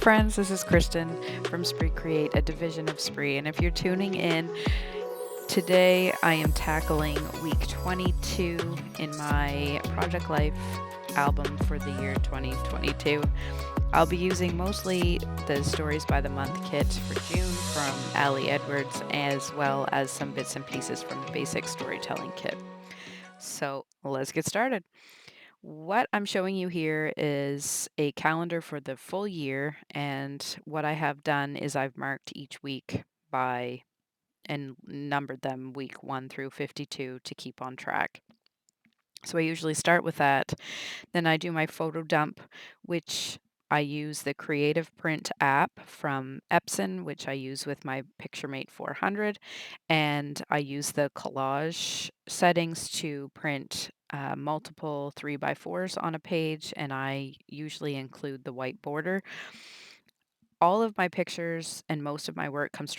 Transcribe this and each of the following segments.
friends, this is Kristen from Spree Create, a division of Spree. And if you're tuning in, today I am tackling week 22 in my Project Life album for the year 2022. I'll be using mostly the Stories by the Month kit for June from Ali Edwards, as well as some bits and pieces from the Basic Storytelling kit. So let's get started. What I'm showing you here is a calendar for the full year, and what I have done is I've marked each week by and numbered them week 1 through 52 to keep on track. So I usually start with that. Then I do my photo dump, which I use the Creative Print app from Epson, which I use with my PictureMate 400, and I use the collage settings to print multiple 3x4s on a page, and I usually include the white border. All of my pictures and most of my work comes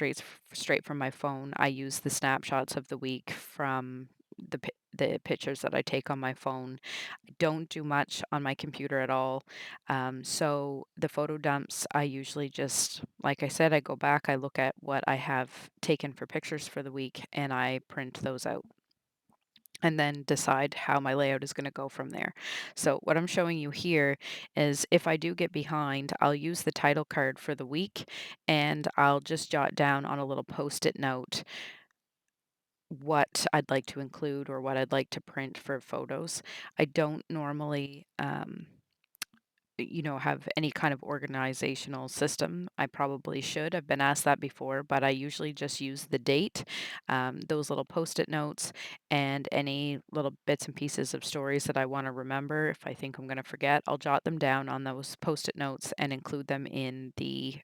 straight from my phone. I use the snapshots of the week from the pictures that I take on my phone. I don't do much on my computer at all. So the photo dumps, I usually just, like I said, I go back, I look at what I have taken for pictures for the week, and I print those out and then decide how my layout is going to go from there. So what I'm showing you here is if I do get behind, I'll use the title card for the week, and I'll just jot down on a little post-it note what I'd like to include or what I'd like to print for photos. I don't normally have any kind of organizational system. I probably should. I've been asked that before, but I usually just use the date, those little post-it notes, and any little bits and pieces of stories that I want to remember. If I think I'm going to forget, I'll jot them down on those post-it notes and include them in the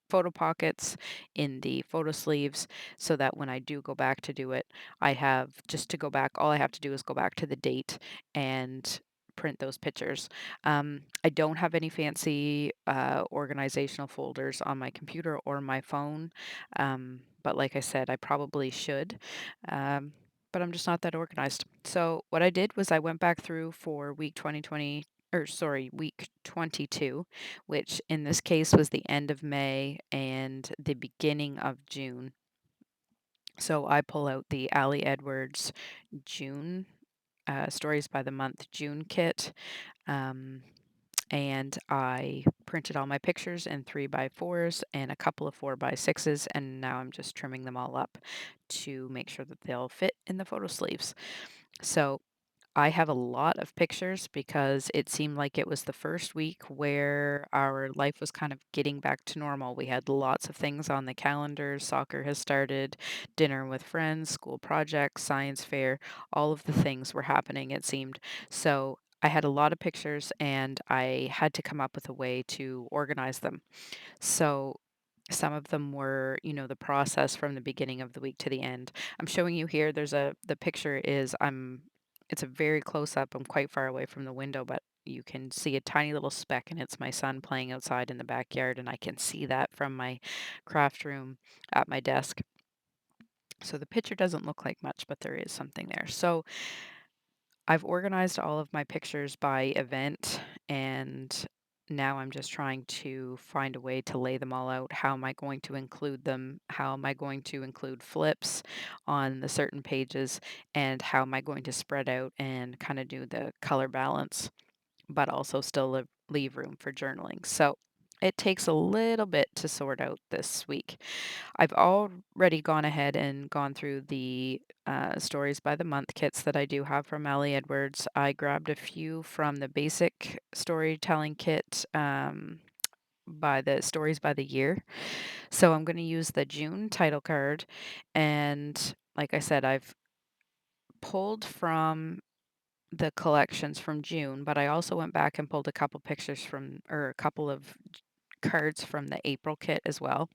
photo pockets, in the photo sleeves, so that when I do go back to do it, I have just to go back, all I have to do is go back to the date and print those pictures. I don't have any fancy organizational folders on my computer or my phone, but like I said, I probably should. Um, but I'm just not that organized. So what I did was I went back through for week 2020, or sorry, week 22, which in this case was the end of May and the beginning of June. So I pull out the Ali Edwards June Stories by the Month June kit. Um, and I printed all my pictures in 3x4s and a couple of 4x6s, and now I'm just trimming them all up to make sure that they'll fit in the photo sleeves. So I have a lot of pictures because it seemed like it was the first week where our life was kind of getting back to normal. We had lots of things on the calendar. Soccer has started, dinner with friends, school projects, science fair, all of the things were happening, it seemed. So I had a lot of pictures and I had to come up with a way to organize them. So some of them were, the process from the beginning of the week to the end. I'm showing you here, the picture is, it's a very close up. I'm quite far away from the window, but you can see a tiny little speck, and it's my son playing outside in the backyard, and I can see that from my craft room at my desk. So the picture doesn't look like much, but there is something there. So I've organized all of my pictures by event, and now I'm just trying to find a way to lay them all out. How am I going to include them? How am I going to include flips on the certain pages? And how am I going to spread out and kind of do the color balance, but also still leave room for journaling? So it takes a little bit to sort out this week. I've already gone ahead and gone through the Stories by the Month kits that I do have from Ali Edwards. I grabbed a few from the basic storytelling kit by the Stories by the Year. So I'm going to use the June title card. And like I said, I've pulled from the collections from June, but I also went back and pulled a couple pictures from, or a couple of cards from the April kit as well,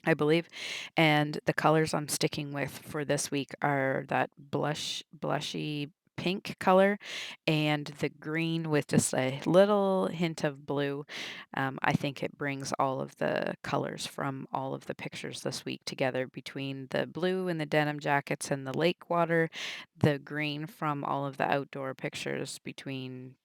I believe. And the colors I'm sticking with for this week are that blushy pink color and the green with just a little hint of blue. I think it brings all of the colors from all of the pictures this week together, between the blue and the denim jackets and the lake water, the green from all of the outdoor pictures between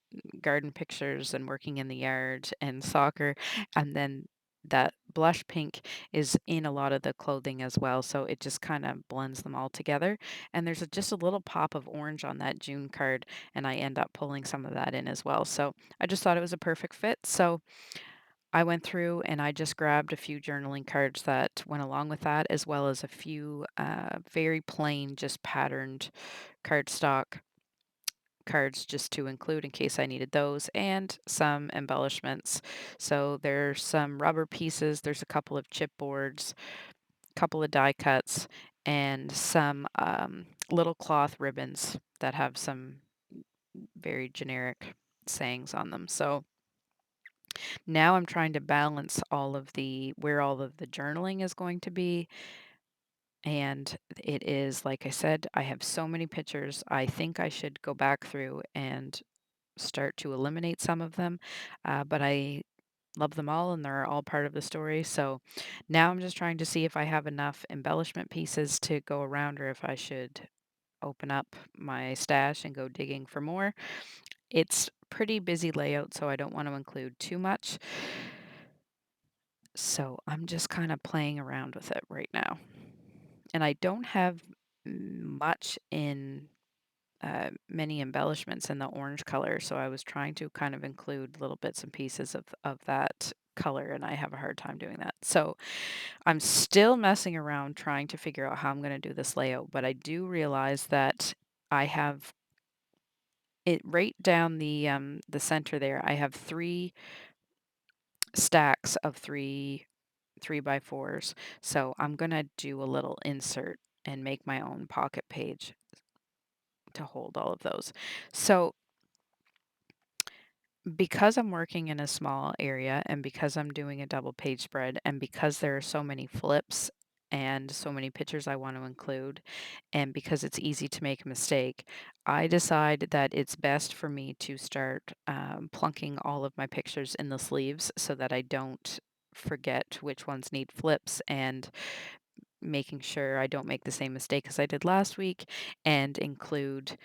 garden pictures and working in the yard and soccer, and then that blush pink is in a lot of the clothing as well, so it just kinda blends them all together, and there's just a little pop of orange on that June card, and I end up pulling some of that in as well, so I just thought it was a perfect fit, so I went through and I just grabbed a few journaling cards that went along with that, as well as a few, very plain, just patterned cardstock cards just to include in case I needed those, and some embellishments. So there's some rubber pieces, there's a couple of chipboards, couple of die cuts, and some little cloth ribbons that have some very generic sayings on them. So now I'm trying to balance all of the where all of the journaling is going to be. And it is, like I said, I have so many pictures. I think I should go back through and start to eliminate some of them, but I love them all and they're all part of the story. So now I'm just trying to see if I have enough embellishment pieces to go around or if I should open up my stash and go digging for more. It's pretty busy layout, so I don't want to include too much. So I'm just kind of playing around with it right now. And I don't have much in many embellishments in the orange color, so I was trying to kind of include little bits and pieces of that color, and I have a hard time doing that. So I'm still messing around trying to figure out how I'm going to do this layout, but I do realize that I have it right down the center there. I have three stacks of three by fours, so I'm gonna do a little insert and make my own pocket page to hold all of those. So because I'm working in a small area and because I'm doing a double page spread and because there are so many flips and so many pictures I want to include, and because it's easy to make a mistake, I decide that it's best for me to start plunking all of my pictures in the sleeves so that I don't forget which ones need flips and making sure I don't make the same mistake as I did last week and include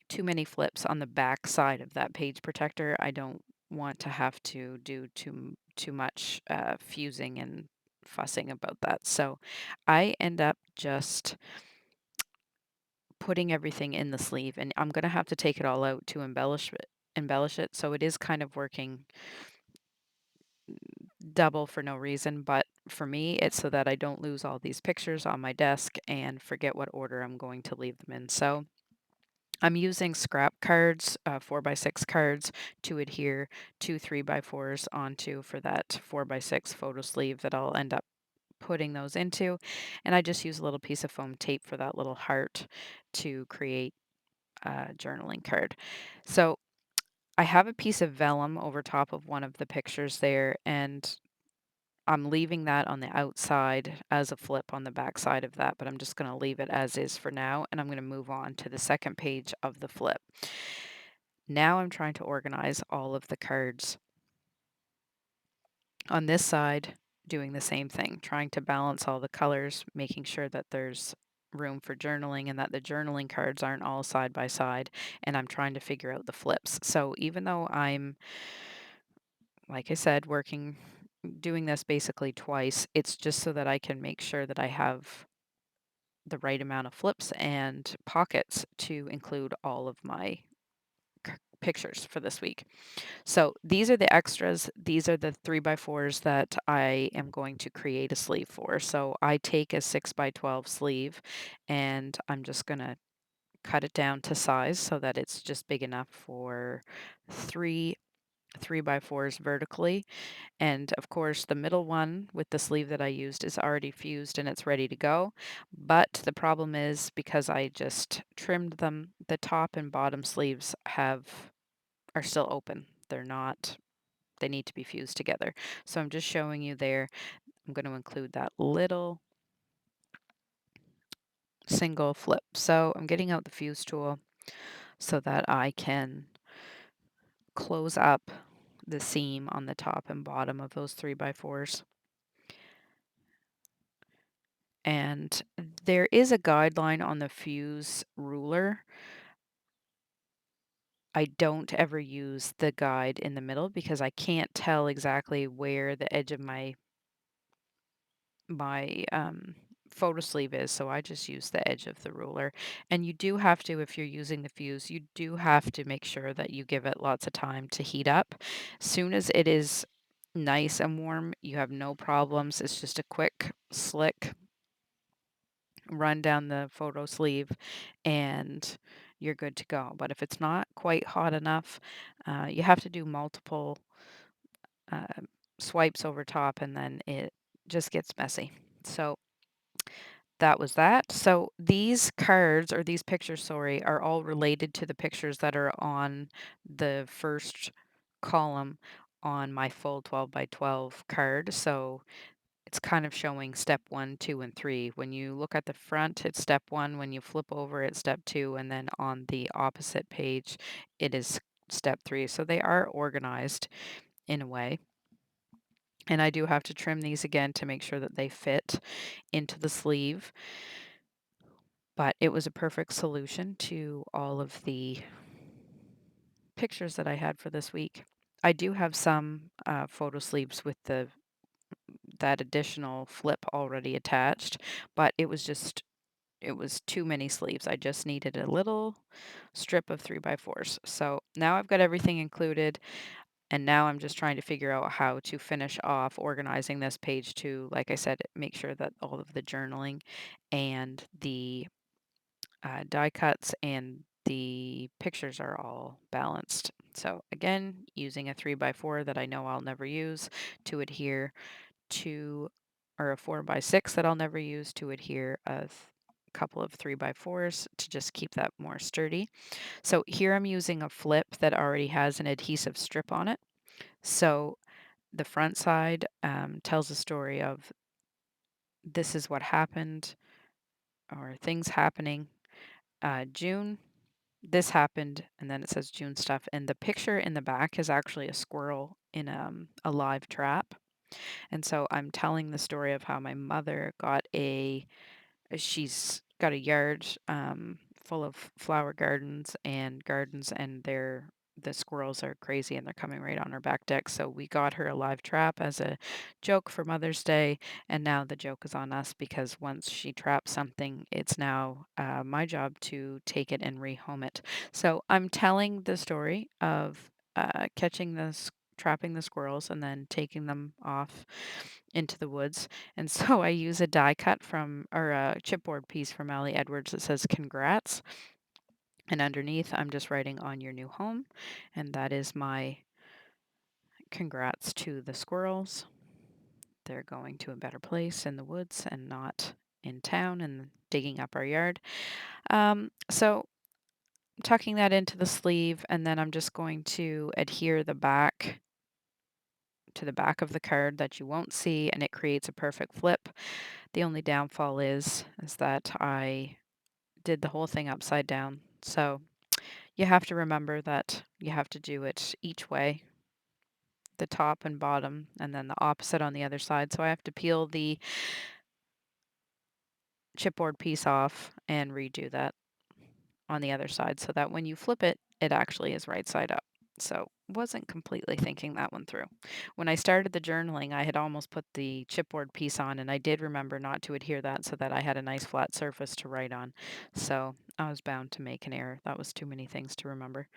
too many flips on the back side of that page protector. I don't want to have to do too much fusing and fussing about that. So I end up just putting everything in the sleeve, and I'm gonna have to take it all out to embellish it. So it is kind of working double for no reason, but for me, it's so that I don't lose all these pictures on my desk and forget what order I'm going to leave them in. So I'm using scrap cards, 4x6 cards to adhere two 3x4s onto for that 4x6 photo sleeve that I'll end up putting those into. And I just use a little piece of foam tape for that little heart to create a journaling card. So I have a piece of vellum over top of one of the pictures there, and I'm leaving that on the outside as a flip on the back side of that, but I'm just going to leave it as is for now, and I'm going to move on to the second page of the flip. Now I'm trying to organize all of the cards on this side, doing the same thing, trying to balance all the colors, making sure that there's room for journaling and that the journaling cards aren't all side by side, and I'm trying to figure out the flips. So even though I'm, like I said, doing this basically twice, it's just so that I can make sure that I have the right amount of flips and pockets to include all of my pictures for this week. So these are the extras. These are the 3x4s that I am going to create a sleeve for. So I take a 6x12 sleeve and I'm just going to cut it down to size so that it's just big enough for three 3x4s vertically. And of course, the middle one with the sleeve that I used is already fused and it's ready to go. But the problem is because I just trimmed them, the top and bottom sleeves are still open. They need to be fused together. So I'm just showing you there. I'm going to include that little single flip. So I'm getting out the fuse tool so that I can close up the seam on the top and bottom of those 3x4s. And there is a guideline on the fuse ruler. I don't ever use the guide in the middle because I can't tell exactly where the edge of my photo sleeve is, so I just use the edge of the ruler. And you do have to, if you're using the fuse, you do have to make sure that you give it lots of time to heat up. Soon as it is nice and warm, you have no problems. It's just a quick, slick run down the photo sleeve and you're good to go. But if it's not quite hot enough, you have to do multiple uh, swipes over top and then it just gets messy. So that was that. So these cards or these pictures, sorry, are all related to the pictures that are on the first column on my full 12 by 12 card. So it's kind of showing step one, two, and three. When you look at the front, it's step one. When you flip over, it's step two. And then on the opposite page, it is step three. So they are organized in a way. And I do have to trim these again to make sure that they fit into the sleeve. But it was a perfect solution to all of the pictures that I had for this week. I do have some photo sleeves with that additional flip already attached, but it was too many sleeves. I just needed a little strip of 3x4s. So now I've got everything included, and now I'm just trying to figure out how to finish off organizing this page to, like I said, make sure that all of the journaling and the die cuts and the pictures are all balanced. So again, using a 3x4 that I know I'll never use to adhere to, or a 4x6 that I'll never use to adhere a couple of 3x4s to just keep that more sturdy. So here I'm using a flip that already has an adhesive strip on it. So the front side tells a story of this is what happened or things happening. June, this happened, and then it says June stuff. And the picture in the back is actually a squirrel in a live trap. And so I'm telling the story of how my mother got she's got a yard full of flower gardens, and the squirrels are crazy and they're coming right on her back deck. So we got her a live trap as a joke for Mother's Day, and now the joke is on us because once she traps something, it's now my job to take it and rehome it. So I'm telling the story of catching trapping the squirrels and then taking them off into the woods. And so I use a die cut from, or a chipboard piece from Allie Edwards that says congrats. And underneath, I'm just writing on your new home. And that is my congrats to the squirrels. They're going to a better place in the woods and not in town and digging up our yard. So tucking that into the sleeve, and then I'm just going to adhere the back to the back of the card that you won't see, and it creates a perfect flip. The only downfall is that I did the whole thing upside down. So you have to remember that you have to do it each way, the top and bottom, and then the opposite on the other side. So I have to peel the chipboard piece off and redo that on the other side so that when you flip it, it actually is right side up. So wasn't completely thinking that one through. When I started the journaling, I had almost put the chipboard piece on, and I did remember not to adhere that so that I had a nice flat surface to write on. So I was bound to make an error. That was too many things to remember.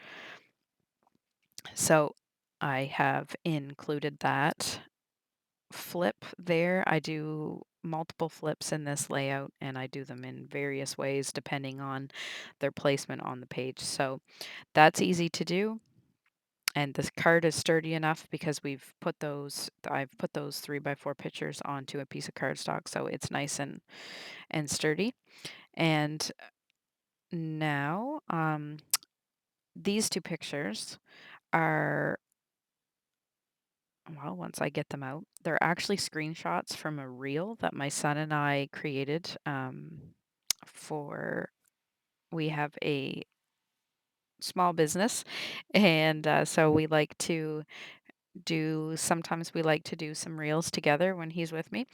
So I have included that flip there. I do multiple flips in this layout, and I do them in various ways depending on their placement on the page. So that's easy to do. And this card is sturdy enough because I've put those 3x4 pictures onto a piece of cardstock, so it's nice and sturdy. And now, these two pictures are, well, once I get them out, they're actually screenshots from a reel that my son and I created for, we have a small business, and so we like to sometimes we like to do some reels together when he's with me.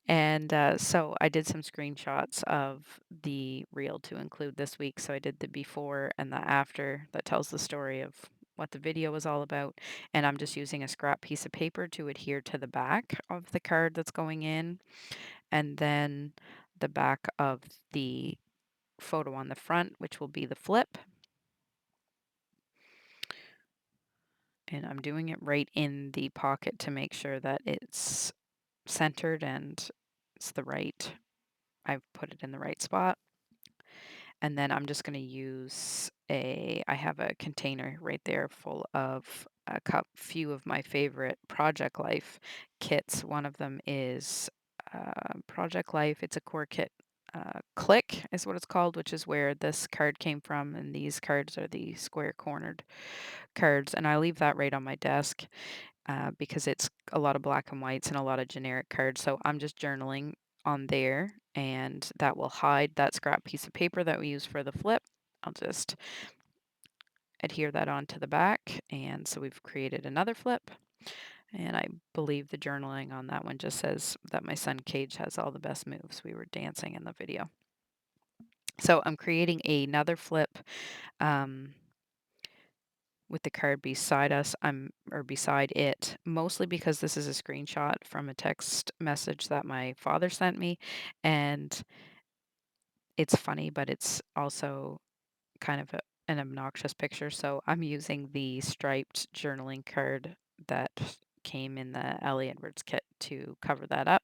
And so I did some screenshots of the reel to include this week. So I did the before and the after that tells the story of what the video was all about. And I'm just using a scrap piece of paper to adhere to the back of the card that's going in. And then the back of the photo on the front, which will be the flip. And I'm doing it right in the pocket to make sure that it's centered and it's the right, I've put it in the right spot. And then I'm just going to use I have a container right there full of few of my favorite Project Life kits. One of them is Project Life. It's a core kit. Click is what it's called, which is where this card came from. And these cards are the square cornered cards. And I leave that right on my desk because it's a lot of black and whites and a lot of generic cards. So I'm just journaling on there, and that will hide that scrap piece of paper that we use for the flip. I'll just adhere that onto the back, and so we've created another flip. And I believe the journaling on that one just says that my son Cage has all the best moves. We were dancing in the video. So I'm creating another flip. With the card beside us, or beside it, mostly because this is a screenshot from a text message that my father sent me, and it's funny, but it's also kind of an obnoxious picture. So I'm using the striped journaling card that came in the Ellie Edwards kit to cover that up.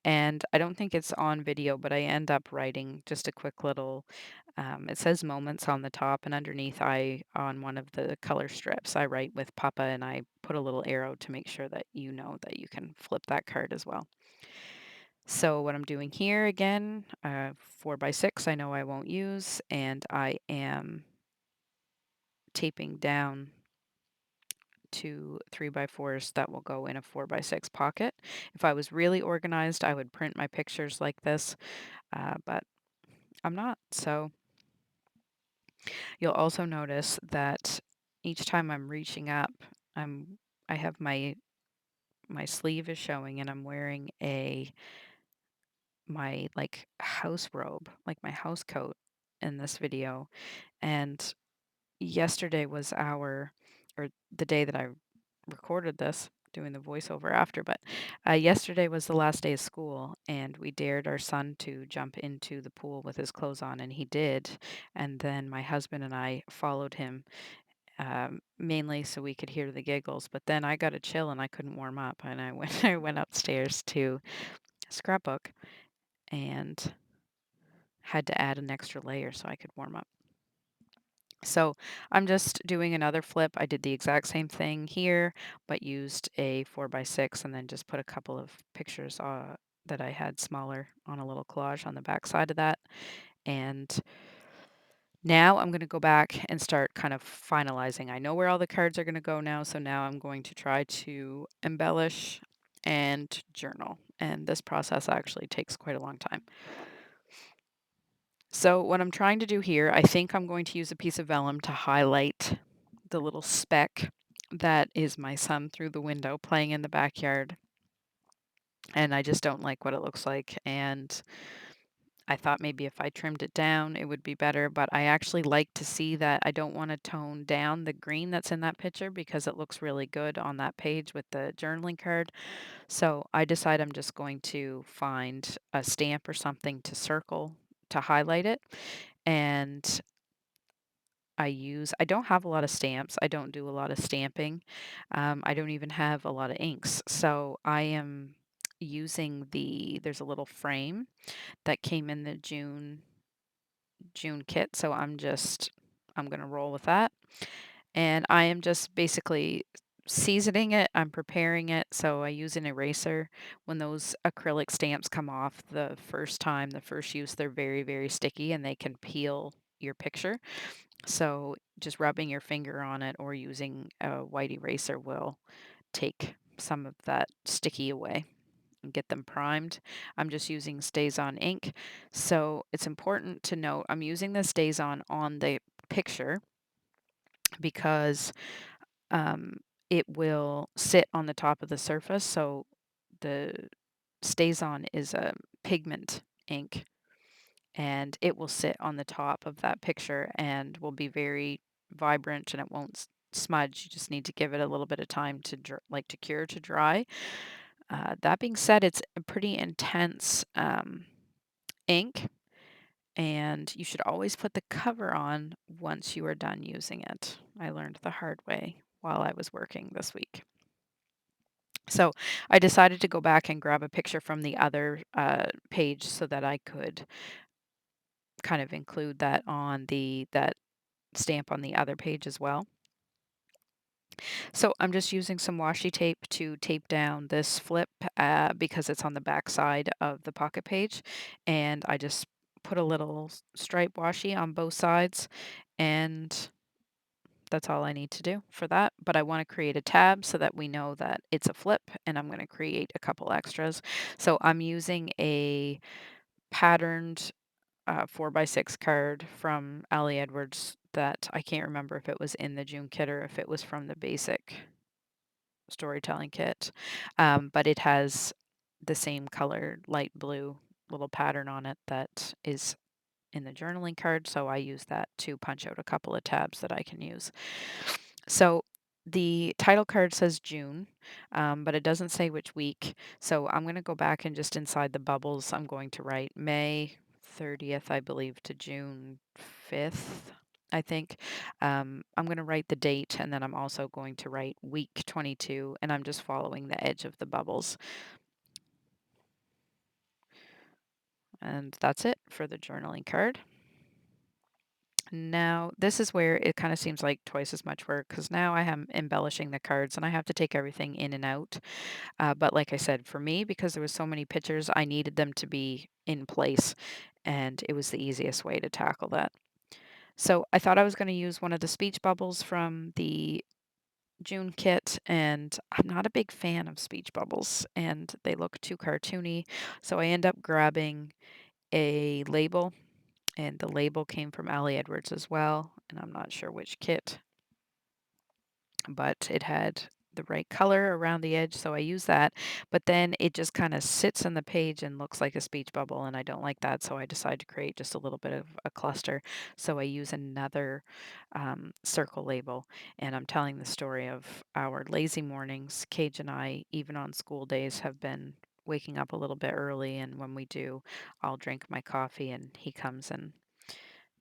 And I don't think it's on video, but I end up writing just a quick little, it says moments on the top, and underneath on one of the color strips, I write with Papa and I put a little arrow to make sure that you know that you can flip that card as well. So what I'm doing here again, 4x6, I know I won't use, and I am taping down to 3x4s that will go in a 4x6 pocket. If I was really organized, I would print my pictures like this, but I'm not. So you'll also notice that each time I'm reaching up, I'm I have my sleeve is showing and I'm wearing my like house robe, like my house coat in this video. And yesterday was or the day that I recorded this, doing the voiceover after, but yesterday was the last day of school, and we dared our son to jump into the pool with his clothes on, and he did. And then my husband and I followed him, mainly so we could hear the giggles. But then I got a chill and I couldn't warm up, and I went I went upstairs to scrapbook and had to add an extra layer so I could warm up. So I'm just doing another flip. I did the exact same thing here, but used a 4x6 and then just put a couple of pictures that I had smaller on a little collage on the back side of that. And now I'm going to go back and start kind of finalizing. I know where all the cards are going to go now, so now I'm going to try to embellish and journal. And this process actually takes quite a long time. So what I'm trying to do here, I think I'm going to use a piece of vellum to highlight the little speck that is my son through the window playing in the backyard. And I just don't like what it looks like. And I thought maybe if I trimmed it down, it would be better. But I actually like to see that. I don't want to tone down the green that's in that picture because it looks really good on that page with the journaling card. So I decide I'm just going to find a stamp or something to circle to highlight it. And I don't have a lot of stamps. I don't do a lot of stamping. I don't even have a lot of inks. So I am using there's a little frame that came in the June kit. So I'm going to roll with that. And I am just basically seasoning it. I'm preparing it. So I use an eraser. When those acrylic stamps come off the first time, the first use, they're very, very sticky and they can peel your picture. So just rubbing your finger on it or using a white eraser will take some of that sticky away and get them primed. I'm just using StazOn ink. So it's important to note I'm using the StazOn on the picture because it will sit on the top of the surface. So the Stays On is a pigment ink, and it will sit on the top of that picture and will be very vibrant, and it won't smudge. You just need to give it a little bit of time to to cure, to dry. That being said, it's a pretty intense ink, and you should always put the cover on once you are done using it. I learned the hard way while I was working this week. So I decided to go back and grab a picture from the other page so that I could kind of include that on that stamp on the other page as well. So I'm just using some washi tape to tape down this flip because it's on the back side of the pocket page. And I just put a little stripe washi on both sides, and that's all I need to do for that. But I want to create a tab so that we know that it's a flip, and I'm going to create a couple extras. So I'm using a patterned 4x6 card from Ali Edwards that I can't remember if it was in the June kit or if it was from the basic storytelling kit. But it has the same color, light blue little pattern on it that is in the journaling card. So I use that to punch out a couple of tabs that I can use. So the title card says June, but it doesn't say which week. So I'm going to go back and just inside the bubbles, I'm going to write May 30th, I believe, to June 5th. I think I'm going to write the date, and then I'm also going to write week 22, and I'm just following the edge of the bubbles. And that's it for the journaling card. Now, this is where it kind of seems like twice as much work because now I am embellishing the cards and I have to take everything in and out. But like I said, for me, because there was so many pictures, I needed them to be in place, and it was the easiest way to tackle that. So I thought I was going to use one of the speech bubbles from the June kit, and I'm not a big fan of speech bubbles, and they look too cartoony. So I end up grabbing a label, and the label came from Ali Edwards as well, and I'm not sure which kit, but it had the right color around the edge, so I use that. But then it just kind of sits in the page and looks like a speech bubble, and I don't like that, so I decide to create just a little bit of a cluster. So I use another circle label, and I'm telling the story of our lazy mornings. Cage and I, even on school days, have been waking up a little bit early, and when we do, I'll drink my coffee, and he comes and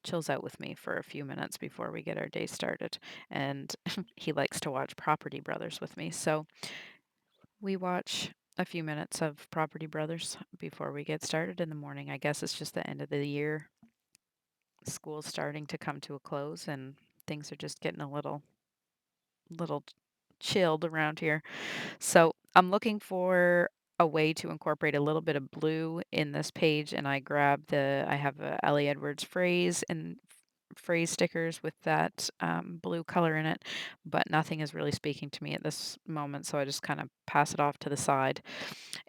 chills out with me for a few minutes before we get our day started. And he likes to watch Property Brothers with me. So we watch a few minutes of Property Brothers before we get started in the morning. I guess it's just the end of the year. School's starting to come to a close, and things are just getting a little chilled around here. So I'm looking for a way to incorporate a little bit of blue in this page, and I have a Ellie Edwards phrase and phrase stickers with that blue color in it, but nothing is really speaking to me at this moment, so I just kind of pass it off to the side.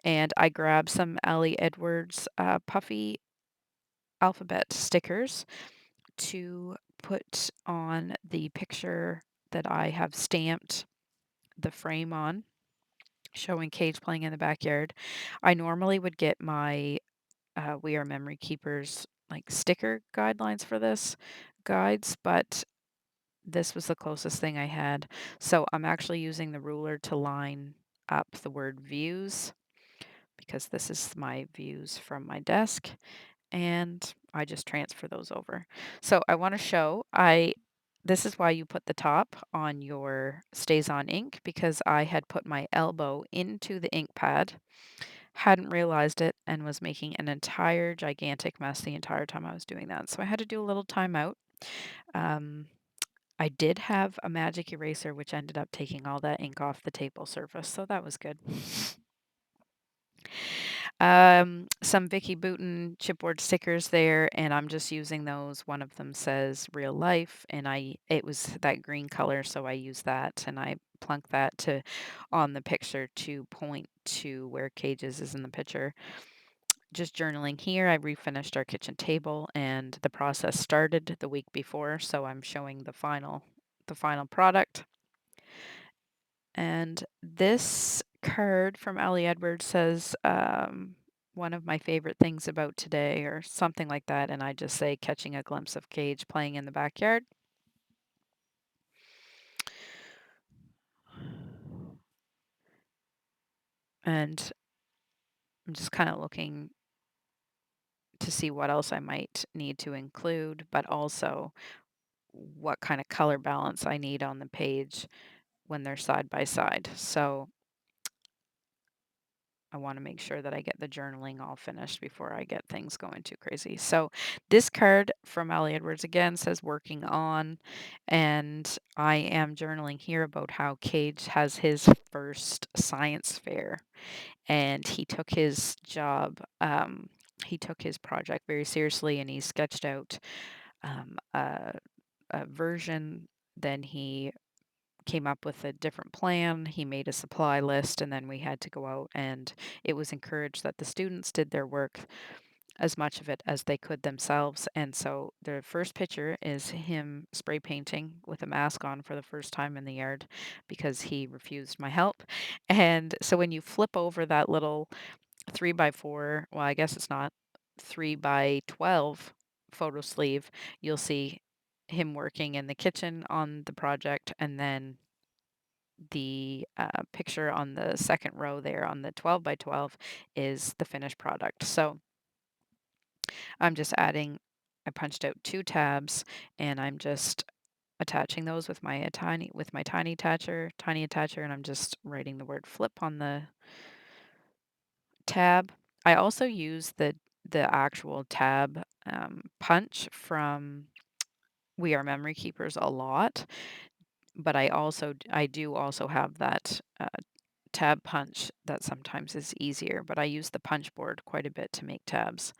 And I grab some Ellie Edwards puffy alphabet stickers to put on the picture that I have stamped the frame on, showing Cage playing in the backyard. I normally would get my We Are Memory Keepers like sticker guidelines for this guides, but this was the closest thing I had. So I'm actually using the ruler to line up the word views because this is my views from my desk, and I just transfer those over. So I want to show I this is why you put the top on your Stays On ink, because I had put my elbow into the ink pad, hadn't realized it, and was making an entire gigantic mess the entire time I was doing that. So I had to do a little timeout. Um, I did have a magic eraser, which ended up taking all that ink off the table surface, so that was good. Some Vicky Bouton chipboard stickers there, and I'm just using those. One of them says real life, and it was that green color, so I use that, and I plunk that to on the picture to point to where Cages is in the picture. Just journaling here, I refinished our kitchen table, and the process started the week before, so I'm showing the final product. And this card from Ellie Edwards says, one of my favorite things about today, or something like that. And I just say, catching a glimpse of Cage playing in the backyard. And I'm just kind of looking to see what else I might need to include, but also what kind of color balance I need on the page when they're side by side. So I want to make sure that I get the journaling all finished before I get things going too crazy. So this card from Ellie Edwards again says working on, and I am journaling here about how Cage has his first science fair, and he took his job, he took his project very seriously, and he sketched out um, a, a version. Then he came up with a different plan. He made a supply list, and then we had to go out, and it was encouraged that the students did their work, as much of it as they could themselves. And so the first picture is him spray painting with a mask on for the first time in the yard because he refused my help. And so when you flip over that little 3 by 4, well, I guess it's not 3 by 12 photo sleeve, you'll see him working in the kitchen on the project, and then the picture on the second row there on the 12 by 12 is the finished product. So I'm just adding, I punched out 2 tabs, and I'm just attaching those with my tiny attacher, and I'm just writing the word flip on the tab. I also use the actual tab punch from We Are Memory Keepers a lot, but I do also have that tab punch that sometimes is easier, but I use the punch board quite a bit to make tabs.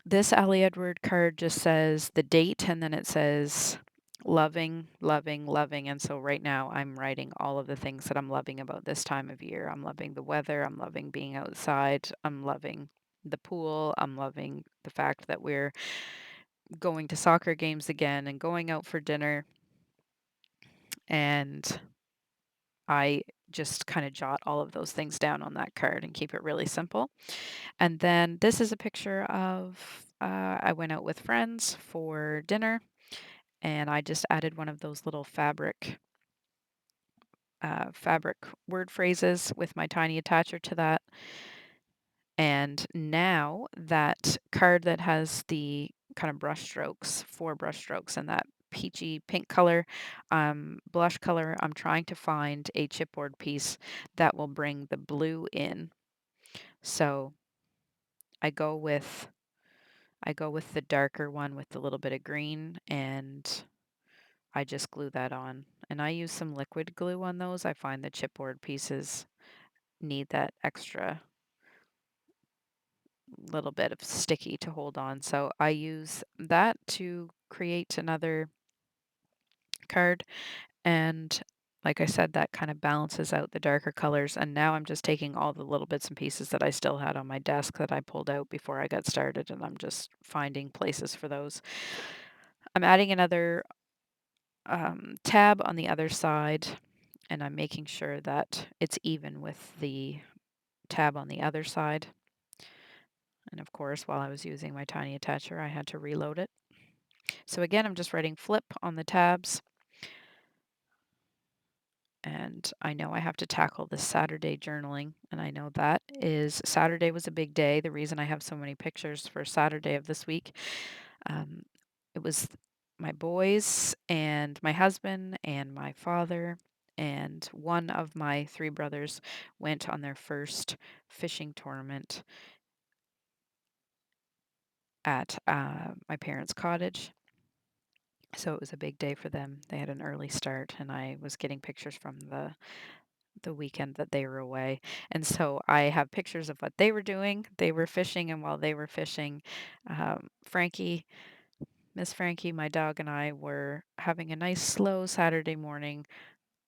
This Ali Edward card just says the date, and then it says loving, loving, loving. And so right now I'm writing all of the things that I'm loving about this time of year. I'm loving the weather. I'm loving being outside. I'm loving the pool. I'm loving the fact that we're going to soccer games again and going out for dinner. And I just kind of jot all of those things down on that card and keep it really simple. And then this is a picture of I went out with friends for dinner, and I just added one of those little fabric word phrases with my tiny attacher to that. And now that card that has the kind of brush strokes, 4 brush strokes, and that peachy pink color, blush color, I'm trying to find a chipboard piece that will bring the blue in. So I go with I go with the darker one with a little bit of green, and I just glue that on. And I use some liquid glue on those. I find the chipboard pieces need that extra little bit of sticky to hold on. So I use that to create another card. And like I said, that kind of balances out the darker colors. And now I'm just taking all the little bits and pieces that I still had on my desk that I pulled out before I got started, and I'm just finding places for those. I'm adding another tab on the other side, and I'm making sure that it's even with the tab on the other side. And of course, while I was using my tiny attacher, I had to reload it. So again, I'm just writing flip on the tabs. And I know I have to tackle this Saturday journaling, and I know that is Saturday was a big day. The reason I have so many pictures for Saturday of this week, um, it was my boys and my husband and my father, and one of my 3 brothers went on their first fishing tournament at my parents' cottage. So it was a big day for them. They had an early start, and I was getting pictures from the weekend that they were away. And so I have pictures of what they were doing. They were fishing, and while they were fishing, Frankie, Miss Frankie, my dog, and I were having a nice slow Saturday morning,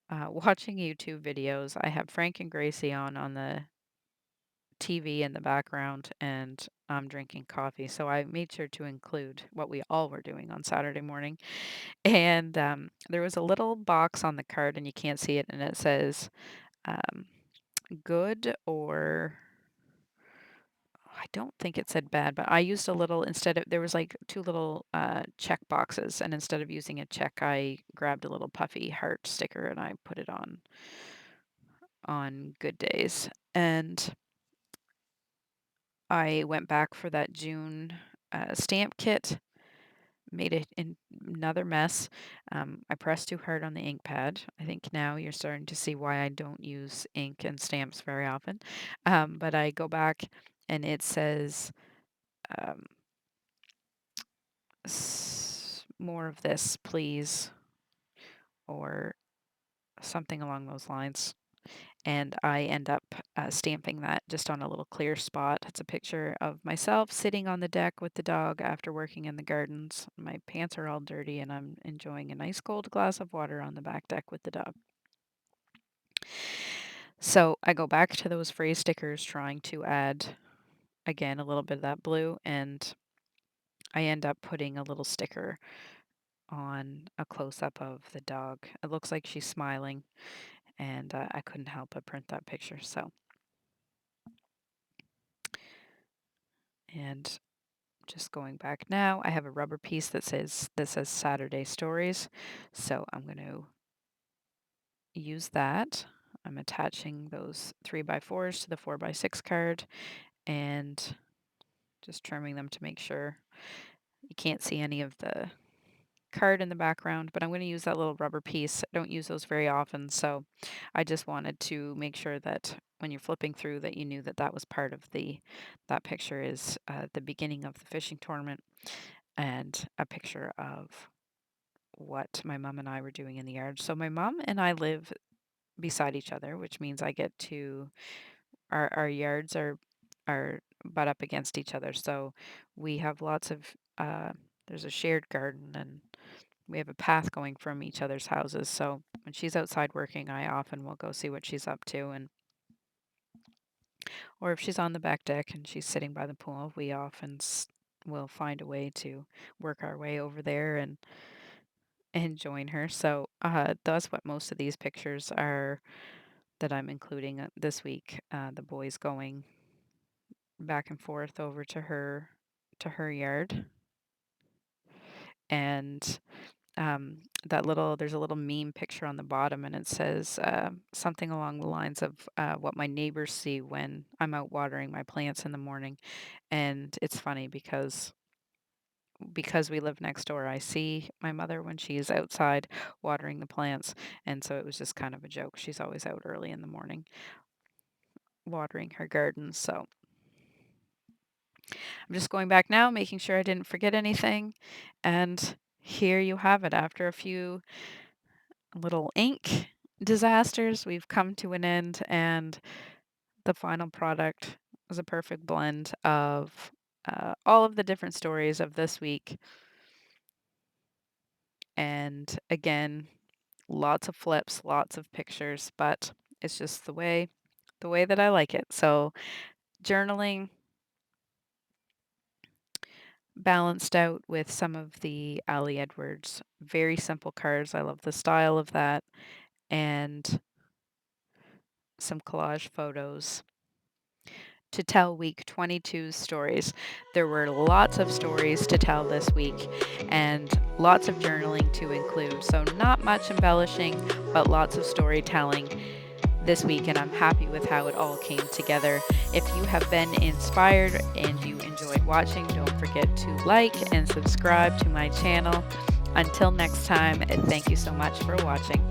watching YouTube videos. I have Frank and Gracie on the TV in the background, and I'm drinking coffee. So I made sure to include what we all were doing on Saturday morning. And there was a little box on the card, and you can't see it, and it says um, good or I don't think it said bad, but I used a little instead of there was like two little check boxes, and instead of using a check, I grabbed a little puffy heart sticker and I put it on good days. And I went back for that June stamp kit, made it in another mess. I pressed too hard on the ink pad. I think now you're starting to see why I don't use ink and stamps very often. But I go back and it says um, more of this, please, or something along those lines. And I end up stamping that just on a little clear spot. It's a picture of myself sitting on the deck with the dog after working in the gardens. My pants are all dirty, and I'm enjoying a nice cold glass of water on the back deck with the dog. So I go back to those phrase stickers, trying to add again a little bit of that blue, and I end up putting a little sticker on a close up of the dog. It looks like she's smiling, and I couldn't help but print that picture. So, and just going back now, I have a rubber piece that says Saturday Stories. So I'm going to use that. I'm attaching those 3x4s to the 4x6 card and just trimming them to make sure you can't see any of the card in the background, but I'm going to use that little rubber piece. I don't use those very often, so I just wanted to make sure that when you're flipping through that you knew that that was part of that picture is the beginning of the fishing tournament and a picture of what my mom and I were doing in the yard. So my mom and I live beside each other, which means I get to our yards are butt up against each other. So we have lots of there's a shared garden, and we have a path going from each other's houses. So when she's outside working, I often will go see what she's up to, and or if she's on the back deck and she's sitting by the pool, we often will find a way to work our way over there and join her. So that's what most of these pictures are that I'm including this week. The boys going back and forth over to her yard, and there's a little meme picture on the bottom, and it says something along the lines of what my neighbors see when I'm out watering my plants in the morning. And it's funny because we live next door, I see my mother when she's outside watering the plants, and so it was just kind of a joke. She's always out early in the morning watering her garden. So I'm just going back now, making sure I didn't forget anything, and here you have it. After a few little ink disasters, we've come to an end, and the final product is a perfect blend of all of the different stories of this week. And again, lots of flips, lots of pictures, but it's just the way that I like it. So journaling balanced out with some of the Ali Edwards very simple cards. I love the style of that, and some collage photos to tell week 22's stories. There were lots of stories to tell this week and lots of journaling to include. So, not much embellishing, but lots of storytelling this week, and I'm happy with how it all came together. If you have been inspired and you enjoyed watching, don't forget to like and subscribe to my channel. Until next time, thank you so much for watching.